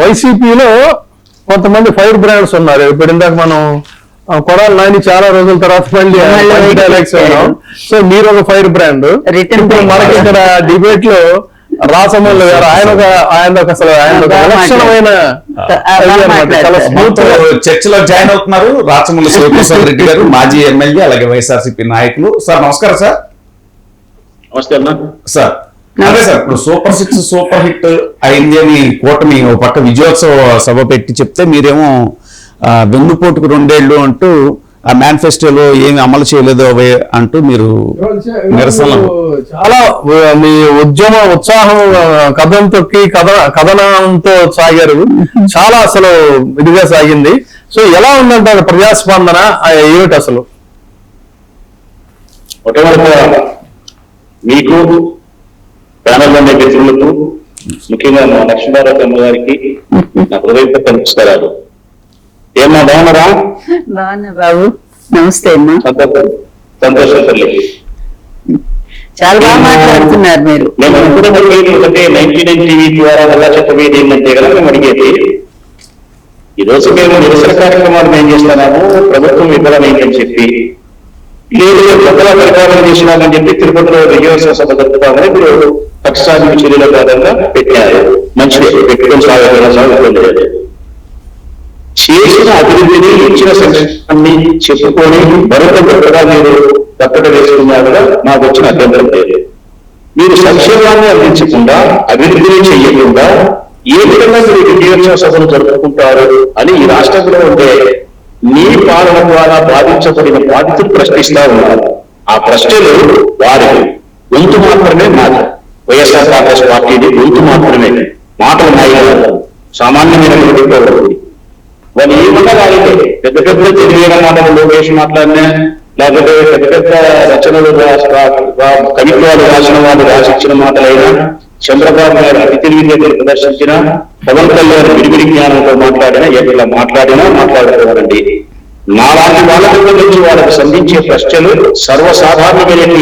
వైసీపీలో కొంతమంది fire brands ఉన్నారు. ఇప్పుడు ఇందాక మనం కొడాలి నాని చాలా రోజుల తర్వాత మళ్ళీ సో మీరు ఒక ఫైర్ బ్రాండ్. ఇప్పుడు మనకి ఇక్కడ డిబేట్ లో రాసమల్లి గారు ఆయన అసలు లక్షణమైన చాలా స్మూత్ చర్చలో జాయిన్ అవుతున్నారు. రాచమల్లి శివప్రసాద్ రెడ్డి గారు, మాజీ ఎమ్మెల్యే, అలాగే వైఎస్ఆర్సీపీ నాయకులు. సార్ నమస్కారం. సార్ నమస్తే అన్న. సార్ అదే సార్, ఇప్పుడు సూపర్ 6 సూపర్ హిట్ అయింది అని కూటమి ఒక పక్క విజయోత్సవ సభ పెట్టి చెప్తే మీరేమో వెన్నుపోటుకు 2 ఏళ్ళు అంటూ ఆ మేనిఫెస్టోలో ఏమి అమలు చేయలేదు అవి అంటూ మీరు నిరసన చాలా మీ ఉద్యమ ఉత్సాహం కథం తొక్కి కథనంతో సాగారు. చాలా అసలు ఇదిగా సాగింది. సో ఎలా ఉందంటారు ప్రజాస్పందన ఏమిటి అసలు? మీకు ప్యానల్ ఉండే మిత్రులకు, ముఖ్యంగా మా లక్ష్మీనారాయణ గారికి నా హృదయపూర్వక నమస్కారాలు. ఏమన్నా బాగున్నారా? బాగున్నా బాబు. నమస్తే అమ్మా. సంతోషం తల్లి. చాలా బాగా మాట్లాడుతున్నారు మీరు. మేము అనుకున్నది 99 టీవీ ద్వారా ఎలా చెప్పబోయేది ఏంటంటే కదా మేము అడిగేది, ఈ రోజు మేము నిరసన కార్యక్రమాలు ఏం చేస్తున్నాము, ప్రభుత్వం విఫలమైంది అని చెప్పి, లేదు కొత్తగా పరిపాలన చేసినామని చెప్పి తిరుపతిలో విజయోత్సవ సభ జరుపుతామని ఇప్పుడు పక్షాధిక చర్యల భాగంగా పెట్టారు. మంచిది, పెట్టుకొని సాగుతుంది. చేసిన అభివృద్ధిని, ఇచ్చిన సంక్షేమాన్ని చెప్పుకొని మరొక మీరు తప్పట వేసుకున్నారు కదా, మాకు వచ్చిన అభ్యంతరం లేదు. మీరు సంక్షేమాన్ని అందించకుండా, అభివృద్ధిని చేయకుండా ఏ విధంగా మీరు విజయోత్సవ సభను జరుపుకుంటారు అని ఈ రాష్ట్రంలో ఉండే నీ పాలన ద్వారా బాధించబడిన బాధితులు ప్రశ్నిస్తా ఉన్నారు. ఆ ప్రశ్నలు వారి గొంతు మాత్రమే మాది. వైఎస్ఆర్ కాంగ్రెస్ పార్టీని గొంతు మాత్రమే, మాటలు నాయకులు సామాన్యమైన వాళ్ళు ఏమన్నా కాలేదు. పెద్ద పెద్ద తెలియని మాటలు లోకేష్ మాట్లాడినా, లేకపోతే పెద్ద పెద్ద రచనలు కవిత్వాలు రాసిన వాళ్ళు రాసిచ్చిన మాటలైనా, చంద్రబాబు నాయుడు అతి తెలివితేటలు ప్రదర్శించిన, పవన్ కళ్యాణ్ విడివిడి జ్ఞానంతో మాట్లాడినా, ఎట్లా మాట్లాడినా మాట్లాడుకోవాలండి. నాలాంటి వాళ్ళ దగ్గర నుంచి వాళ్ళకి సంధించే ప్రశ్నలు సర్వసాధారణమైన,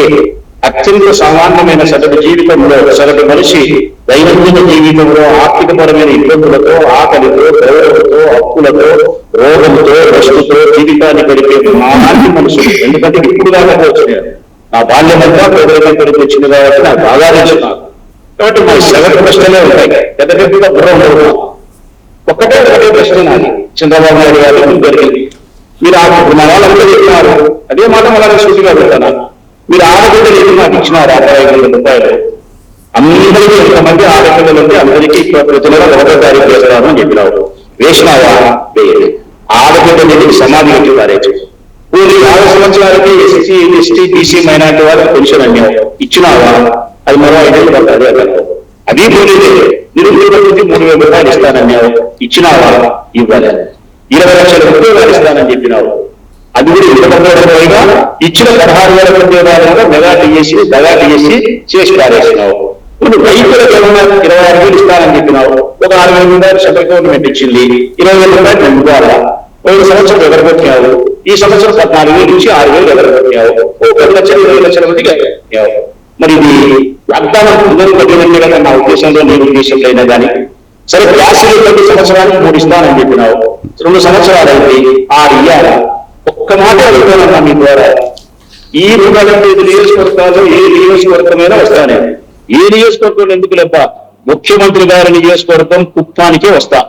అత్యంత సామాన్యమైన సగటు జీవితంలో సగటు మనిషి దైనందిన జీవితంలో ఆర్థికపరమైన ఇబ్బందులతో, ఆకలితో, గౌరవంతో, అప్పులతో, రోగంతో, వస్తుతో జీవితాన్ని గడిపే నాలాంటి మనుషులు. ఎందుకంటే ఇప్పుడు దాకా వచ్చినారు, నా బాల్యమంతా పేదరికం వచ్చింది కాబట్టి నాకు బాగా తెలుసున్నాను. కాబట్టి మా సగటు ప్రశ్నలే ఉంటాయి, పెద్ద పెద్దగా బుర్రం ఉంటాం. ఒకటే ప్రశ్న నాది, చంద్రబాబు నాయుడు గారు జరిగింది. మీరు మా వాళ్ళందరూ చెప్పినారు, అదే మాట మళ్ళీ సూటిగా పెడతాను. మీరు ఆడపిల్లలు ఏమి మాకు ఇచ్చినారు 55,000 రూపాయలు. అందరికీ ఎంతమంది ఆడపిల్లలు ఉంటే అందరికీ ప్రతి నెల 1వ తారీఖు వేస్తాను అని చెప్పినావు. వేసినావా? వేయలేదు. ఆడపిల్లలకి సమాధి పెట్టి పారేచ్చు. 50 సంవత్సరాలకి ఎస్సీ, ఎస్టీ, బీసీ, మైనార్టీ వాళ్ళకి పెన్షన్ అన్నావు, ఇచ్చినావా? అది మరో 5 ఏళ్ళు పడుతుంది అన్నావు. అది పోలేదు. నిరుద్యోగ 3,000 రూపాయలు ఇస్తానన్నావు, ఇచ్చినావా? ఇవ్వాలి. 20 లక్షల ఉద్యోగాలు ఇస్తానని చెప్పినావు, అది కూడా ఇవ్వకపోవడంగా ఇచ్చిన 16,000 ఉద్యోగాలుగా మెగా టీఎస్సీ దగా టీఎస్సీ చేసి పారేసినావు. ఇప్పుడు రైతులకు ఏమన్నా 26,000 ఇస్తానని చెప్పినావు, ఒక 6,000 రూపాయలు సెంట్రల్ గవర్నమెంట్ ఇచ్చింది, 20,000 రూపాయలు నువ్వు ఇవ్వాలా? 1 సంవత్సరం ఎగరగొట్టినావు. ఈ సంవత్సరం 14,000 నుంచి 6,000 ఎగరగొట్టినావు. 10 లక్షలు 20 లక్షల మందికి ఎగరగొట్టినావు. మరి ఇది వాగ్దానం అందరూ కట్టినట్టే కదా నా ఉద్దేశంలో, నీ ఉద్దేశంలో అయినా కానీ. సరే, గ్యాసులు 10 సంవత్సరానికి 3 ఇస్తానని చెప్పినావు, 2 సంవత్సరాలు అయింది, 6 ఇయ్యాలా? ఒక్క మాట అడుగుతానన్నా మీ ద్వారా, ఈ 105 నియోజకవర్గాలు ఏ నియోజకవర్గమైనా వస్తానే. ఏ నియోజకవర్గం ఎందుకు లేక ముఖ్యమంత్రి గారి నియోజకవర్గం కుప్పానికే వస్తా.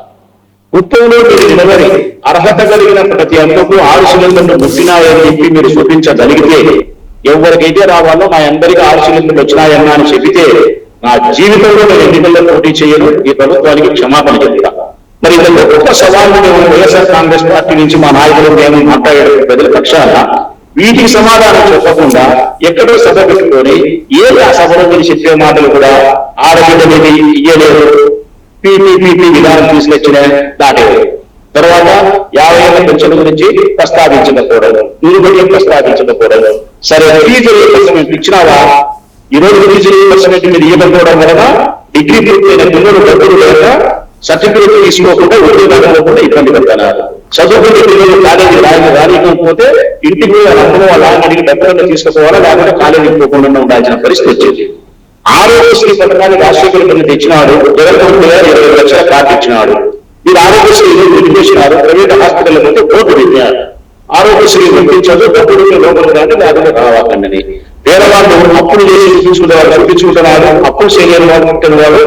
కుప్పంలో మీరు నిలబడి అర్హత కలిగిన ప్రతి అంతకు 6 సిలిండర్లు ముట్టినాయని చెప్పి మీరు చూపించగలిగితే, ఎవరికైతే రావాలో మా అందరికీ 6 సిలిండర్లు వచ్చినాయన్నా అని చెబితే, నా జీవితంలో నేను ఎన్నికల్లో పోటీ చేయను, ఈ ప్రభుత్వానికి క్షమాపణ చెప్తా. మరి ఇందులో గొప్ప సవాళ్ళు మేము వైఎస్ఆర్ కాంగ్రెస్ పార్టీ నుంచి మా నాయకులు మేము మాట్లాడే ప్రజల పక్షాన వీటికి సమాధానం చెప్పకుండా ఎక్కడో సభ పెట్టుకొని ఆ సభలో మీరు చెప్పే మాటలు కూడా ఆడబిడ్డనేది ఇయ్యలేదు, పీపీపీ విధానం తీసుకొచ్చిన దాటేది. తర్వాత 50 ఏళ్ల పెన్షన్ గురించి ప్రస్తావించకపోవడం, నిరుబడి ప్రస్తావించకపోవడం. సరే, ఫీజు రీయింబర్స్మెంట్ ఇచ్చినావా? ఈ రోజు ఫీజు రీయింబర్స్మెంట్ మీరు ఇవ్వకపోవడం వలన డిగ్రీ పూర్తయిన పిల్లలు డబ్బులు లేక సర్టిఫికేట్ తీసుకోకుండా ఉద్యోగాలు కూడా ఇబ్బంది పడుతున్నారు. చదువుకునే పిల్లలు కాలేజీ రానికపోతే ఇంటికి అమ్మలో వాళ్ళ అడిగి డబ్బులను తీసుకుపోవాలా, లేకపోతే కాలేజీకి పోకుండా ఉండాల్సిన పరిస్థితి వచ్చింది. ఆరోగ్యశ్రీ పథకాన్ని రాజశేఖర్ గారు తెచ్చినాడు, జగన్మోహన్ గారు 20 లక్షల కార్డు ఇచ్చినాడు. మీరు ఆరోగ్యశ్రీని నిలిపేసినారు, ప్రైవేట్ హాస్పిటల్ పోతే కోర్టు పెట్టారు, ఆరోగ్యశ్రీ పంపించదు, డబ్బులు లోపల కానీ లేకపోతే రావాలని. పేదవాళ్ళు అప్పులు చేసి చూపించుకునే వాళ్ళు చూపించుకుంటున్నారు, అప్పులు చేయలేని వాళ్ళు ఉంటున్నారు,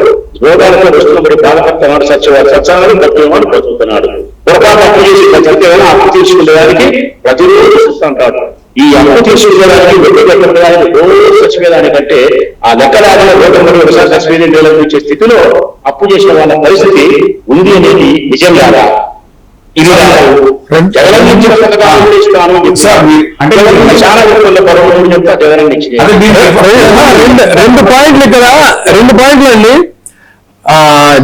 రోగాలతో వస్తున్నప్పుడు బాధపడుతున్నాడు, సత్యాలు బతుకునేవాడు బతుకుతున్నాడు. పొరపాటు అప్పు చేసి చనిపోయినా అప్పు తీసుకునే వారికి ప్రతిరోజు చూస్తుంటాడు. ఈ అప్పు తీసుకునేదానికి వెళ్లి పెట్టడానికి రోజు చచ్చిపోయేదానికంటే ఆ లెక్కలాగా రోగంలో ఒకసారి చచ్చిపోయేది వచ్చే స్థితిలో అప్పు చేసిన వాళ్ళ పరిస్థితి ఉంది అనేది నిజం కాదా? ఇది జగన్ ఇచ్చిన పథకాలు ఇస్తాను అంటే చాలా వ్యక్తుల పరువులు చెప్తా జగన్ ఇచ్చింది. రెండు పాయింట్లు ఇక్కడ, 2 పాయింట్లు అండి.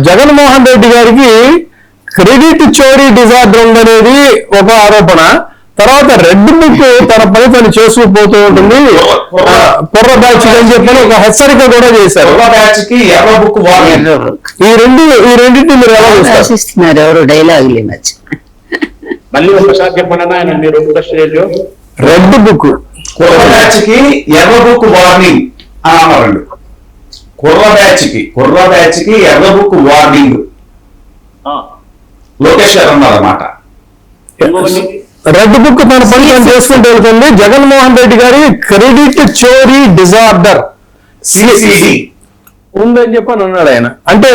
జగన్మోహన్ రెడ్డి గారికి క్రెడిట్ చోరీ డిజార్డర్ ఉందనేది ఒక ఆరోపణ. తర్వాత రెడ్ బుక్ తన పని తను చేసుకుపోతూ ఉంటుంది, కుర్ర బ్యాచ్ అని చెప్పని ఒక హెచ్చరిక కూడా చేశారు. ఈ రెండింటిని మీరు ఎలా ఆశిస్తున్నారు? ఎవరు డైలాగులు మధ్య మళ్ళీ ఒకసారి చెప్పండి ఆయన మీరు రెడ్ బుక్ కుర్ర బ్యాచ్ కి ఎర్ర బుక్ వార్నింగ్ అన్నారండి. కుర్ర బ్యాచ్ కి ఎర్ర బుక్ వార్నింగ్ లోకేష్ గారు అన్నారన్నమాట. రెడ్ బుక్ తన పని తను చేసుకుంటూ వెళ్తుంది. జగన్మోహన్ రెడ్డి గారి క్రెడిట్ చోరీ డిజార్డర్ ఉందని చెప్పని అన్నాడు ఆయన. అంటే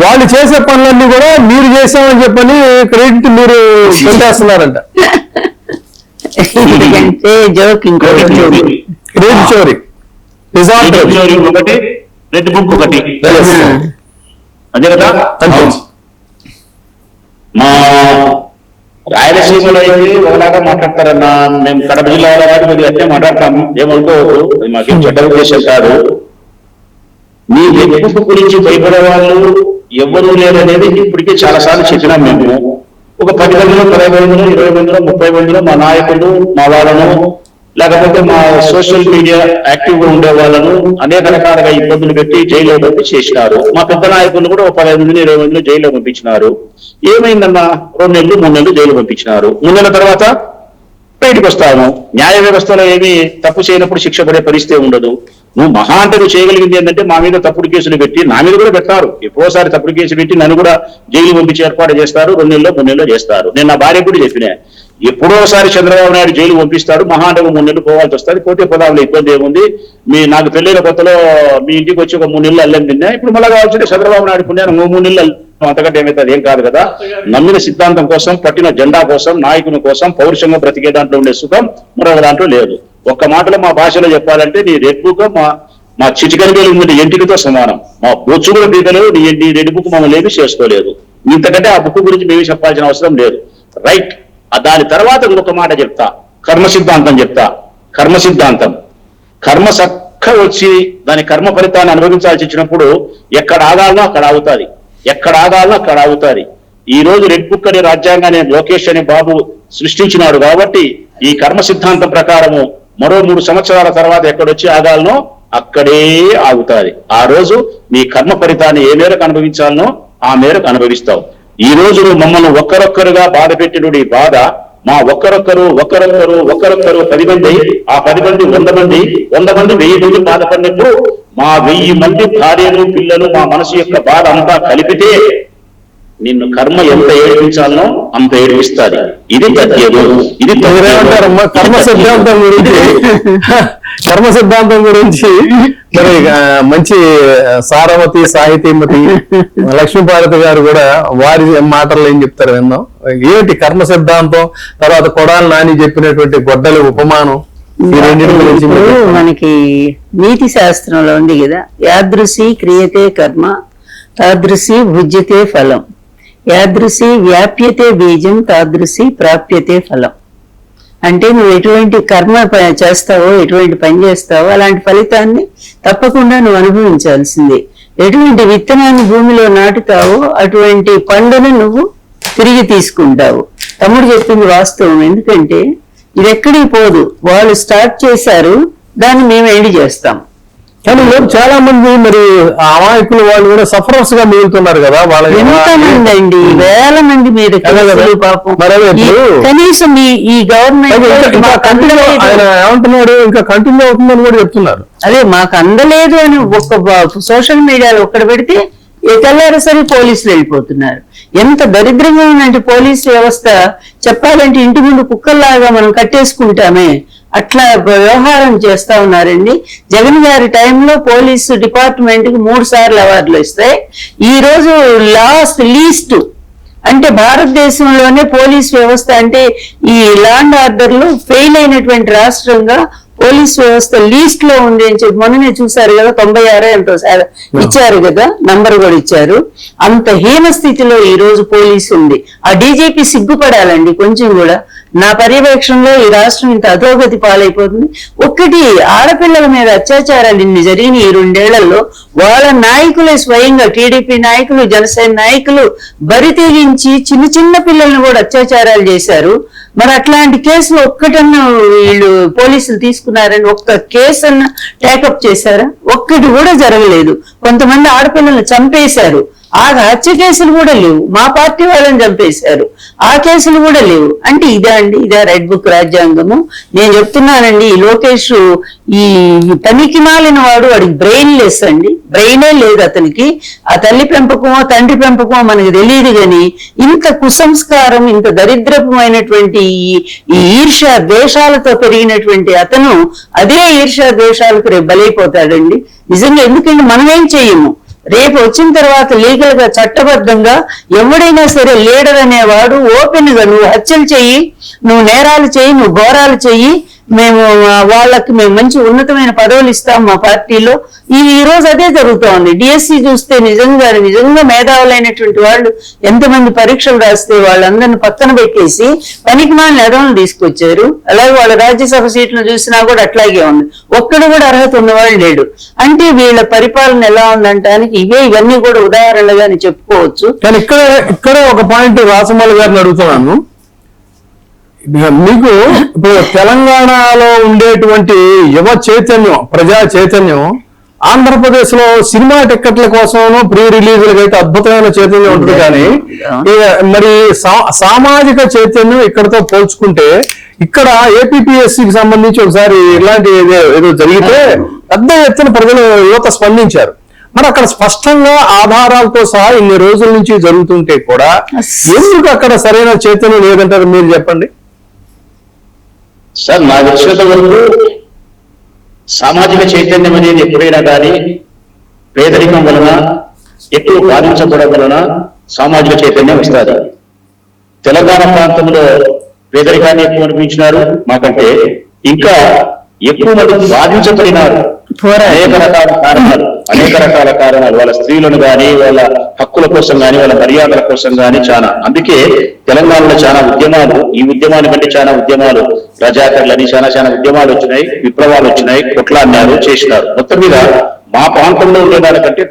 వాళ్ళు చేసే పనులన్నీ కూడా మీరు చేసామని చెప్పని క్రెడిట్ మీరు పెట్టేస్తున్నారంట. క్రెడిట్ చోరీ డిజార్డర్ ఒకటి, రెడ్ బుక్ ఒకటి, అదే కదా. మా రాయలసీమలో అయితే ఒకలాగా మాట్లాడతారన్నా, మేము కడప జిల్లాలో కొద్దిగా అట్లే మాట్లాడతాము, ఏమనుకోవద్దు, మాకేం చెడ్డ ఉద్దేశం కాదు. మీ వ్యక్తిత్వం గురించి భయపడే వాళ్ళు ఎవరు లేరనేది ఇప్పటికే చాలా సార్లు చెప్పినాం మేము. ఒక 10 మందిలో 15 మందిలో 20 మందిలో 30 మందిలో మా నాయకులు, మా వాళ్ళను, లేకపోతే మా సోషల్ మీడియా యాక్టివ్ గా ఉండే వాళ్ళను అనేక రకాలుగా ఇబ్బందులు పెట్టి జైల్లో పంపి చేసినారు. మా పెద్ద నాయకులను కూడా 15 మందిని 20 మందిని జైల్లో పంపించినారు. ఏమైందన్నా 2 నెలలు 3 నెలలు జైలు పంపించినారు. 3 నెలల తర్వాత బయటకు వస్తాము. న్యాయ వ్యవస్థలో ఏమి తప్పు చేయనప్పుడు శిక్ష పడే పరిస్థితి ఉండదు. నువ్వు మహా అంటే నువ్వు చేయగలిగింది ఏంటంటే మా మీద తప్పుడు కేసులు పెట్టి, నా మీద కూడా పెడతారు, ఎప్పుడోసారి తప్పుడు కేసు పెట్టి నన్ను కూడా జైలు పంపించి ఏర్పాటు చేస్తారు, 2 నెలల్లో 3 నెలల్లో చేస్తారు. నేను నా భార్య కూడా చెప్పినా, ఎప్పుడోసారి చంద్రబాబు నాయుడు జైలు పంపిస్తాడు, మహా అంటే 3 నెలలు పోవాల్సి వస్తుంది, పోతే పోదాంలో ఇబ్బంది ఏముంది, నాకు పెళ్ళైన కొత్తలో మీ ఇంటికి వచ్చి ఒక 3 నెలలు అల్లం తిన్నా, ఇప్పుడు మళ్ళీ కావాల్సింటే చంద్రబాబు నాయుడు పుణ్యాన్ని 3 నెలలు అంతకంటే ఏమైతే ఏం కాదు కదా. నమ్మిన సిద్ధాంతం కోసం, పట్టిన జెండా కోసం, నాయకుని కోసం పౌరుషంగా బ్రతికే దాంట్లో ఉండే సుఖం మరొక దాంట్లో లేదు. ఒక్క మాటలో మా భాషలో చెప్పాలంటే నీ రెడ్ బుక్ మా చిటికనికలు ఉందంటే ఎంటికతో సమానం. మా బొచ్చు కూడా పీకలేదు, నీ రెడ్ బుక్ మమ్మల్ని ఏమీ చేసుకోలేదు. ఇంతకంటే ఆ బుక్ గురించి మేమీ చెప్పాల్సిన అవసరం లేదు. రైట్. దాని తర్వాత ఇంకొక మాట చెప్తా, కర్మ సిద్ధాంతం చెప్తా. కర్మ చక్క వచ్చి దాని కర్మ ఫలితాన్ని అనుభవించాల్సి వచ్చినప్పుడు ఎక్కడ ఆగాలనో అక్కడ ఆగుతుంది. ఈ రోజు రెడ్ బుక్ అనే రాజ్యాంగాన్ని లోకేష్ అనే బాబు సృష్టించినాడు కాబట్టి ఈ కర్మ సిద్ధాంతం ప్రకారము మరో 3 సంవత్సరాల తర్వాత ఎక్కడొచ్చి ఆగాలనో అక్కడే ఆగుతుంది. ఆ రోజు నీ కర్మ ఫలితాన్ని ఏ మేరకు అనుభవించాలనో ఆ మేరకు అనుభవిస్తావు. ఈ రోజు నువ్వు మమ్మల్ని ఒక్కరొక్కరుగా బాధ పెట్టినడు ఈ బాధ మా ఒక్కరొక్కరు 10 మంది, ఆ 10 మంది 100 మంది, 100 మంది 1000 మంది బాధపడినప్పుడు మా 1000 మంది భార్యలు పిల్లలు మా మనసు యొక్క బాధ అంతా కలిపితే నిన్ను కర్మ ఎంత ఏడిపించాలనో అంత ఏడిపిస్తుంది. ఇది తథ్యము. ఇది కర్మ సిద్ధాంతం గురించి మరి మంచి సారవతి సాహితీమతి లక్ష్మీపార్వతి గారు కూడా వారి మాటల్లో ఏం చెప్తారు విందాం. ఏంటి కర్మ సిద్ధాంతం, తర్వాత కొడాలి నాని చెప్పినటువంటి గొడ్డలి ఉపమానం, ఈ రెండింటి గురించి మనకి నీతి శాస్త్రంలో ఉంది కదా, యాదృశి క్రియతే కర్మ తాదృశి భుజ్యతే ఫలం, యాదృశి వ్యాప్యతే బీజం తాదృశి ప్రాప్యతే ఫలం. అంటే నువ్వు ఎటువంటి కర్మ చేస్తావో, ఎటువంటి పని చేస్తావో అలాంటి ఫలితాన్ని తప్పకుండా నువ్వు అనుభవించాల్సిందే. ఎటువంటి విత్తనాన్ని భూమిలో నాటుతావో అటువంటి పండును నువ్వు తిరిగి తీసుకుంటావు. తమ్ముడు చెప్పింది వాస్తవం. ఎందుకంటే ఇది ఎక్కడికి పోదు. వాళ్ళు స్టార్ట్ చేశారు, దాన్ని మేము ఎండ్ చేస్తాం. కానీ చాలా మంది మరి అమాయకులు వాళ్ళు కూడా సఫరర్స్ గా మిగులుతున్నారు కదా. వాళ్ళకి ఎంతమంది అండి, వేల మంది మీరు పాపం. కనీసం ఈ గవర్నమెంట్ ఆయన ఏమంటున్నాడు, ఇంకా కంటిన్యూ అవుతుందని కూడా చెప్తున్నారు. అదే మాకు అందలేదు అని ఒక సోషల్ మీడియాలో ఒక్కడ పెడితే తెల్లారసరి పోలీసులు వెళ్ళిపోతున్నారు. ఎంత దరిద్రంగా ఉందంటే పోలీసు వ్యవస్థ, చెప్పాలంటే ఇంటి ముందు కుక్కల్లాగా మనం కట్టేసుకుంటామే అట్లా వ్యవహారం చేస్తా ఉన్నారండి. జగన్ గారి టైంలో పోలీసు డిపార్ట్మెంట్ కి 3 సార్లు అవార్డులు ఇస్తాయి. ఈ రోజు లీస్ట్ అంటే భారతదేశంలోనే పోలీస్ వ్యవస్థ అంటే ఈ లా అండ్ ఆర్డర్ లో ఫెయిల్ అయినటువంటి రాష్ట్రంగా పోలీస్ వ్యవస్థ లీస్ట్ లో ఉంది అని చెప్పి మొన్ననే చూసారు కదా, 96 ఎంతో ఇచ్చారు కదా, నంబర్ కూడా ఇచ్చారు. అంత హీన స్థితిలో ఈ రోజు పోలీసు ఉంది. ఆ డీజీపీ సిగ్గుపడాలండి కొంచెం కూడా. నా పర్యవేక్షణలో ఈ రాష్ట్రం ఇంత అధోగతి పాలైపోతుంది. ఒక్కటి ఆడపిల్లల మీద అత్యాచారాలు ఇన్ని జరిగిన ఈ 2 ఏళ్లలో వాళ్ళ నాయకులే స్వయంగా టీడీపీ నాయకులు, జనసేన నాయకులు బరి తెగించి చిన్న చిన్న పిల్లల్ని కూడా అత్యాచారాలు చేశారు. మరి అట్లాంటి కేసులు ఒక్కటన్నా వీళ్ళు పోలీసులు తీసుకున్నారని ఒక్క కేసు అన్న టేకప్ చేశారా? ఒక్కటి కూడా జరగలేదు. కొంతమంది ఆడపిల్లల్ని చంపేశారు, ఆ హత్య కేసులు కూడా లేవు. మా పార్టీ వాళ్ళని చంపేశారు, ఆ కేసులు కూడా లేవు. అంటే ఇదే రెడ్ బుక్ రాజ్యాంగము. నేను చెప్తున్నానండి, ఈ లోకేష్ ఈ పనికి మాలిన వాడికి బ్రెయిన్ లెస్ అండి, బ్రెయినే లేదు అతనికి. ఆ తల్లి పెంపకమో తండ్రి పెంపకమో మనకు తెలియదు కానీ ఇంత కుసంస్కారం, ఇంత దరిద్రపమైనటువంటి ఈ ఈర్ష్య ద్వేషాలతో పెరిగినటువంటి అతను అదే ఈర్ష్య ద్వేషాలకు రేపు బలైపోతాడండి. నిజంగా ఎందుకంటే మనమేం చెయ్యము. రేపు వచ్చిన తర్వాత లీగల్ గా చట్టబద్ధంగా ఎవడైనా సరే లీడర్ అనేవాడు ఓపెన్ గా నువ్వు హత్యలు చెయ్యి, నువ్వు నేరాలు చెయ్యి, నువ్వు ఘోరాలు చెయ్యి, మేము మేము మంచి ఉన్నతమైన పదవులు ఇస్తాం మా పార్టీలో. ఈ రోజు అదే జరుగుతూ ఉంది. డిఎస్సి చూస్తే నిజంగా మేధావులైనటువంటి వాళ్ళు ఎంతమంది పరీక్షలు రాస్తే వాళ్ళందరిని పక్కన పెట్టేసి పనికి మాలిన ఎదవలను తీసుకొచ్చారు. అలాగే వాళ్ళ రాజ్యసభ సీట్లు చూసినా కూడా అట్లాగే ఉంది. ఒక్కడు కూడా అర్హత ఉన్నవాళ్ళు లేడు. అంటే వీళ్ళ పరిపాలన ఎలా ఉందంటానికి ఇవన్నీ కూడా ఉదాహరణలుగా చెప్పుకోవచ్చు. కానీ ఇక్కడ ఒక పాయింట్ రాసమల్లి గారిని అడుగుతున్నాను. మీకు ఇప్పుడు తెలంగాణలో ఉండేటువంటి యువ చైతన్యం, ప్రజా చైతన్యం ఆంధ్రప్రదేశ్ లో సినిమా టిక్కెట్ల కోసం ప్రీ రిలీజులకు అయితే అద్భుతమైన చైతన్యం ఉంటుంది. కానీ మరి సామాజిక చైతన్యం ఇక్కడతో పోల్చుకుంటే ఇక్కడ ఏపీపీఎస్సీకి సంబంధించి ఒకసారి ఇలాంటి ఏదో జరిగితే పెద్ద ఎత్తున ప్రజలు యువత స్పందించారు. మరి అక్కడ స్పష్టంగా ఆధారాలతో సహా ఇన్ని రోజుల నుంచి జరుగుతుంటే కూడా ఎందుకు అక్కడ సరైన చైతన్యం లేదంటారు? మీరు చెప్పండి సార్. నా దృష్టితో వరకు సామాజిక చైతన్యం అనేది ఎప్పుడైనా కానీ పేదరికం వలన, ఎక్కువ బాధించబడడం వలన సామాజిక చైతన్యం వస్తుంది. తెలంగాణ ప్రాంతంలో పేదరికాన్ని ఎక్కువ అనిపించినారు మాకంటే, ఇంకా ఎక్కువ మంది బాధించబడినారు. అనేక రకాల కారణాలు వాళ్ళ స్త్రీలను కానీ, వాళ్ళ హక్కుల కోసం కానీ, వాళ్ళ మర్యాదల కోసం కానీ చాలా. అందుకే తెలంగాణలో చాలా ఉద్యమాలు, ఈ ఉద్యమాన్ని బట్టి చాలా ఉద్యమాలు, రజాకర్లని చాలా ఉద్యమాలు వచ్చినాయి, విప్లవాలు వచ్చినాయి, కొట్లాడినారు, చేసినారు. మొత్తం మీద మా ప్రాంతంలో ఉండేదానికంటే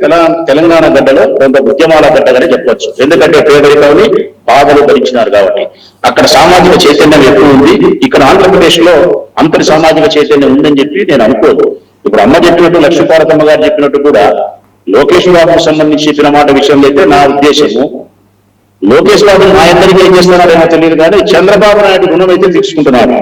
తెలంగాణ గడ్డలో కొంత ఉద్యమాల గడ్డగానే చెప్పొచ్చు. ఎందుకంటే పేదరికాన్ని బాధలు భరించినారు కాబట్టి. అక్కడ సామాజిక చైతన్యం ఎక్కువ ఉంది. ఇక్కడ ఆంధ్రప్రదేశ్ లో అంతటి సామాజిక చైతన్యం ఉందని చెప్పి నేను అనుకోను. ఇప్పుడు అమ్మ చెప్పినట్టు, లక్ష్మీపార్వతమ్మ గారు చెప్పినట్టు కూడా లోకేష్ బాబుకు సంబంధించి చెప్పిన మాట విషయంలో అయితే నా ఉద్దేశము, లోకేష్ బాబు మా ఇద్దరికి ఏం చేస్తున్నాడేమో తెలియదు కానీ చంద్రబాబు నాయుడు రుణం అయితే తీసుకుంటున్నాడు,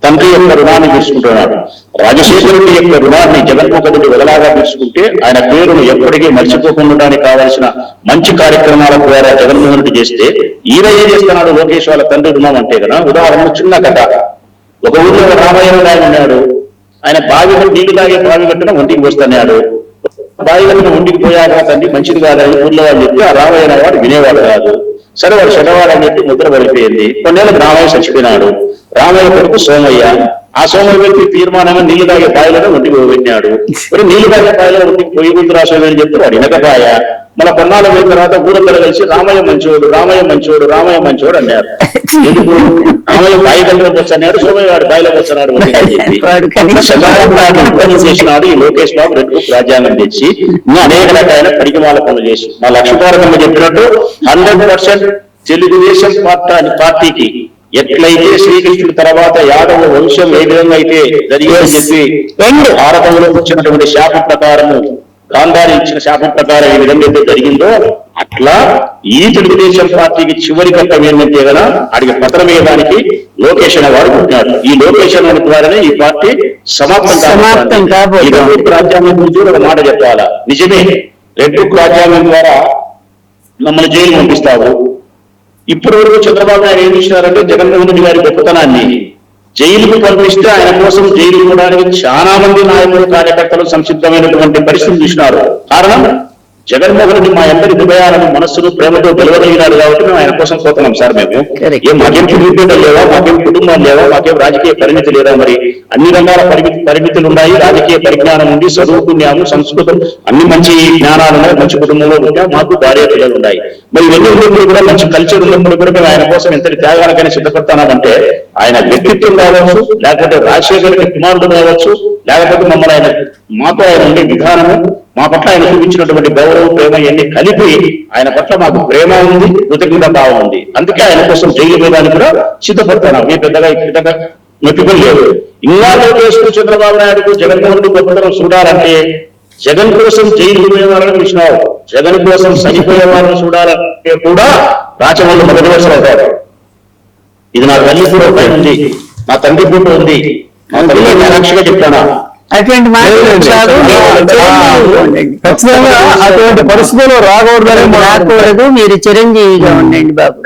తండ్రి యొక్క రుణాన్ని తీసుకుంటున్నాడు. రాజశేఖర రెడ్డి యొక్క రుణాన్ని జగన్మోహన్ రెడ్డి వదలాగా తీసుకుంటే ఆయన పేరును ఎప్పటికీ మర్చిపోకుండా కావాల్సిన మంచి కార్యక్రమాల ద్వారా జగన్మోహన్ రెడ్డి చేస్తే ఈయన ఏం చేస్తున్నాడు? లోకేష్ వాళ్ళ తండ్రి రుణం అంటే కదా. ఉదాహరణ చిన్న కథ. ఒక ఊళ్ళో రామయ్య గారు ఉన్నాడు. ఆయన బావిలో నీళ్లు తాగే బావి కట్టిన ఒంటికి వస్తున్నాడు. బావి కట్టిన ఒంటికి పోయాక తండ్రి మంచిది కాదని ఊళ్ళో వాళ్ళు చెప్తే ఆ రామయ్య వాడు వినేవాడు కాదు. సరే వాడు చెడ్డవాడు అని చెప్పి ముద్ర పడిపోయింది. కొన్నేళ్ళకి రామయ్య చచ్చిపోయినాడు. రామయ్య కొడుకు సోమయ్య. ఆ సోమయ్య వ్యక్తి తీర్మానంగా నీళ్లు తాగే బావిలోనే ఒంటికి పెట్టినాడు. మరి నీళ్లు తాగే బావిలో ఒంటికి పోయి గుంతు రాసోమయ్య అని చెప్తే వాడు వినకపాయ. మన కొన్నాళ్ళ పోయిన తర్వాత ఊరందరూ కలిసి రామయ్య మంచోడు, రామయ్య మంచోడు, రామయ్య మంచోడు అన్నారు. ఎందుకు? రామయ్య బాయి కళ్ళలోకి వచ్చాడు, సోమయ్య వాడు బాయిలోకి వచ్చాడు చేసినాడు ఈ లోకేష్ బాబు రెడ్ బుక్ రాజ్యాంగం తెచ్చి అనేక రకాల పరిగమాల పనులు చేసి. మా లక్ష్మీపార్వతమ్మ చెప్పినట్టు 100% తెలుగుదేశం పార్టీకి ఎట్లయితే శ్రీకృష్ణుడి తర్వాత యాదవ వంశం ఏ విధంగా అయితే జరిగిందని చెప్పి భారతంలో వచ్చినటువంటి శాపం ప్రకారము, గాంధారి ఇచ్చిన శాపం ప్రకారం ఏ విధంగా అయితే జరిగిందో అట్లా ఈ తెలుగుదేశం పార్టీకి చివరి కట్టం ఏంటంటే కదా అడిగి పత్రం వేయడానికి లోకేష్ అనే వాడు పుట్టినాడు. ఈ లోకేష్ అనే ద్వారానే ఈ పార్టీ సమాప్తం కాబోతుంది. రాజ్యాంగం గురించి ఒక మాట చెప్పాలా. నిజమే, రెడ్ బుక్ రాజ్యాంగం ద్వారా మమ్మల్ని జైలు పంపిస్తావు. ఇప్పటి వరకు చంద్రబాబు నాయుడు ఏం చేసినారంటే జగన్మోహన్ రెడ్డి గారి గొప్పతనాన్ని, జైలుకు పంపిస్తే ఆయన కోసం జైలు ఇవ్వడానికి చాలా మంది నాయకులు కార్యకర్తలు సంసిద్ధమైనటువంటి పరిస్థితి చూసినారు. కారణం జగన్మోహన్ రెడ్డి మా అందరి హృదయాలను మనస్సును ప్రేమతో గెలవగలిగినారు కాబట్టి మేము ఆయన కోసం పోతున్నాం సార్. మేము ఏం మాకేం తిరుగుతుండో లేవా, మాకేం కుటుంబాలు లేవా, మాకేం రాజకీయ పరిమితి లేదా, మరి అన్ని రకాల పరిమితులు ఉన్నాయి. రాజకీయ పరిజ్ఞానం ఉంది, చదువుకున్నాము, సంస్కృతం అన్ని మంచి జ్ఞానాలు ఉన్నాయి, మంచి కుటుంబంలో ఉంటాం, మాకు భార్య పిల్లలు ఉన్నాయి. మరి ఇవన్నీ ఉన్నప్పుడు కూడా మంచి కల్చర్ ఉన్నప్పుడు కూడా మేము ఆయన కోసం ఎంత త్యాగాలకైనా సిద్ధపడతానంటే ఆయన వ్యక్తిత్వం కావచ్చు, లేకపోతే రాజశేఖర్ కుమారుడు కావచ్చు, లేకపోతే మమ్మల్ని ఆయన మాతో ఆయన ఉండే విధానము, మా పట్ల ఆయన చూపించినటువంటి గౌరవం, ప్రేమ ఇవన్నీ కలిపి ఆయన పట్ల మాకు ప్రేమ ఉంది, కృతజ్ఞత భావం ఉంది. అందుకే ఆయన కోసం జైలు వేయడానికి కూడా సిద్ధపడతాను. మీ పెద్దగా నొప్పికం లేదు. ఇంకా లోకేష్ చంద్రబాబు నాయుడుకు జగన్మోహన్ రెడ్డి గొప్పతనం చూడాలంటే జగన్ కోసం జైలు వేయాలని చూసినావు, జగన్ కోసం చనిపోయే వాళ్ళని చూడాలంటే కూడా రాచమల్లి మొదటి వర్షం అవుతారు. ఇది నా తల్లి కూడా ఉంది, నా తండ్రి కూడా ఉంది, నా తల్లి సాక్షిగా చెప్తానా. అటువంటి ఖచ్చితంగా అటువంటి పరిస్థితుల్లో రాకూడదు, మీరు చిరంజీవిగా ఉండండి బాబు.